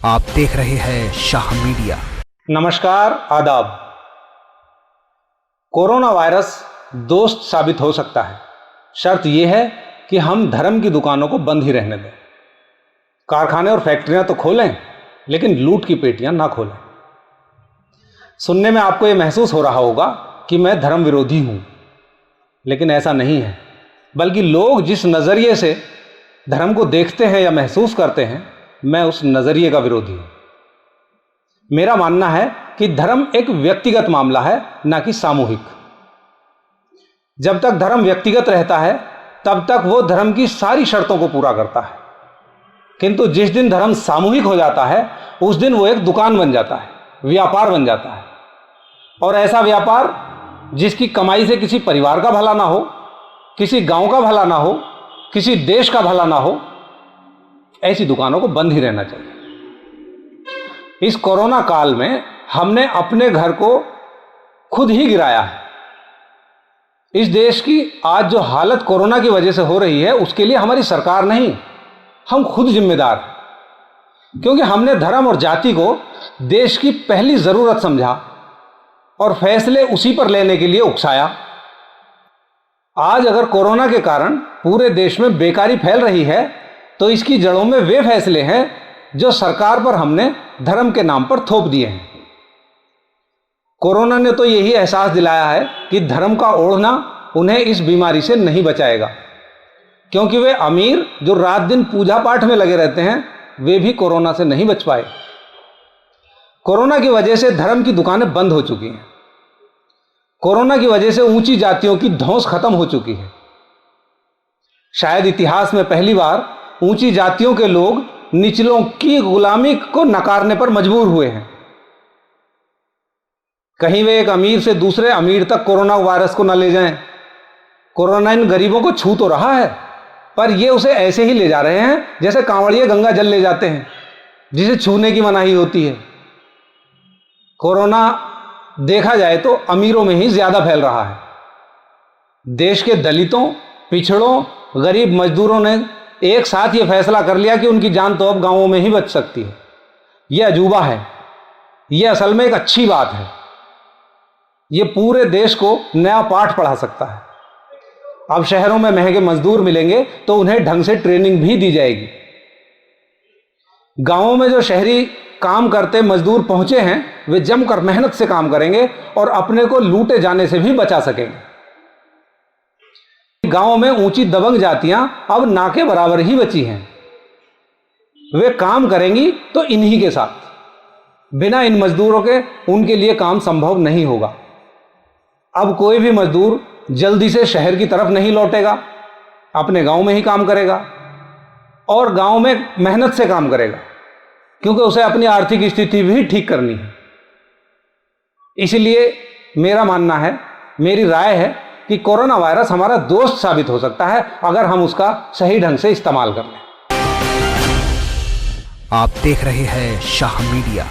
आप देख रहे हैं शाह मीडिया। नमस्कार, आदाब। कोरोना वायरस दोस्त साबित हो सकता है। शर्त यह है कि हम धर्म की दुकानों को बंद ही रहने दें। कारखाने और फैक्ट्रियां तो खोलें, लेकिन लूट की पेटियां ना खोलें। सुनने में आपको यह महसूस हो रहा होगा कि मैं धर्म विरोधी हूं, लेकिन ऐसा नहीं है। बल्कि लोग जिस नज़रिए से धर्म को देखते हैं या महसूस करते हैं, मैं उस नज़रिए का विरोधी हूं। मेरा मानना है कि धर्म एक व्यक्तिगत मामला है, ना कि सामूहिक। जब तक धर्म व्यक्तिगत रहता है, तब तक वो धर्म की सारी शर्तों को पूरा करता है। किंतु जिस दिन धर्म सामूहिक हो जाता है, उस दिन वो एक दुकान बन जाता है, व्यापार बन जाता है। और ऐसा व्यापार जिसकी कमाई से किसी परिवार का भला ना हो, किसी गांव का भला ना हो, किसी देश का भला ना हो, ऐसी दुकानों को बंद ही रहना चाहिए। इस कोरोना काल में हमने अपने घर को खुद ही गिराया है। इस देश की आज जो हालत कोरोना की वजह से हो रही है, उसके लिए हमारी सरकार नहीं, हम खुद जिम्मेदार हैं। क्योंकि हमने धर्म और जाति को देश की पहली जरूरत समझा और फैसले उसी पर लेने के लिए उकसाया। आज अगर कोरोना के कारण पूरे देश में बेकारी फैल रही है, तो इसकी जड़ों में वे फैसले हैं जो सरकार पर हमने धर्म के नाम पर थोप दिए हैं। कोरोना ने तो यही एहसास दिलाया है कि धर्म का ओढ़ना उन्हें इस बीमारी से नहीं बचाएगा। क्योंकि वे अमीर जो रात दिन पूजा पाठ में लगे रहते हैं, वे भी कोरोना से नहीं बच पाए। कोरोना की वजह से धर्म की दुकानें बंद हो चुकी हैं। कोरोना की वजह से ऊंची जातियों की धौंस खत्म हो चुकी है। शायद इतिहास में पहली बार ऊंची जातियों के लोग निचलों की गुलामी को नकारने पर मजबूर हुए हैं। कहीं वे एक अमीर से दूसरे अमीर तक कोरोना वायरस को न ले जाएं। कोरोना इन गरीबों को छू तो रहा है, पर ये उसे ऐसे ही ले जा रहे हैं जैसे कांवड़िए गंगा जल ले जाते हैं, जिसे छूने की मनाही होती है। कोरोना देखा जाए तो अमीरों में ही ज्यादा फैल रहा है। देश के दलितों, पिछड़ों, गरीब मजदूरों ने एक साथ ये फैसला कर लिया कि उनकी जान तो अब गांवों में ही बच सकती है। यह अजूबा है। यह असल में एक अच्छी बात है। यह पूरे देश को नया पाठ पढ़ा सकता है। अब शहरों में महंगे मजदूर मिलेंगे तो उन्हें ढंग से ट्रेनिंग भी दी जाएगी। गांवों में जो शहरी काम करते मजदूर पहुंचे हैं, वे जमकर मेहनत से काम करेंगे और अपने को लूटे जाने से भी बचा सकेंगे। गांवों में ऊंची दबंग जातियां अब ना के बराबर ही बची हैं। वे काम करेंगी तो इन्हीं के साथ। बिना इन मजदूरों के उनके लिए काम संभव नहीं होगा। अब कोई भी मजदूर जल्दी से शहर की तरफ नहीं लौटेगा, अपने गांव में ही काम करेगा और गांव में मेहनत से काम करेगा, क्योंकि उसे अपनी आर्थिक स्थिति भी ठीक करनी है। इसलिए मेरा मानना है, मेरी राय है कि कोरोना वायरस हमारा दोस्त साबित हो सकता है, अगर हम उसका सही ढंग से इस्तेमाल कर लें। आप देख रहे हैं शाह मीडिया।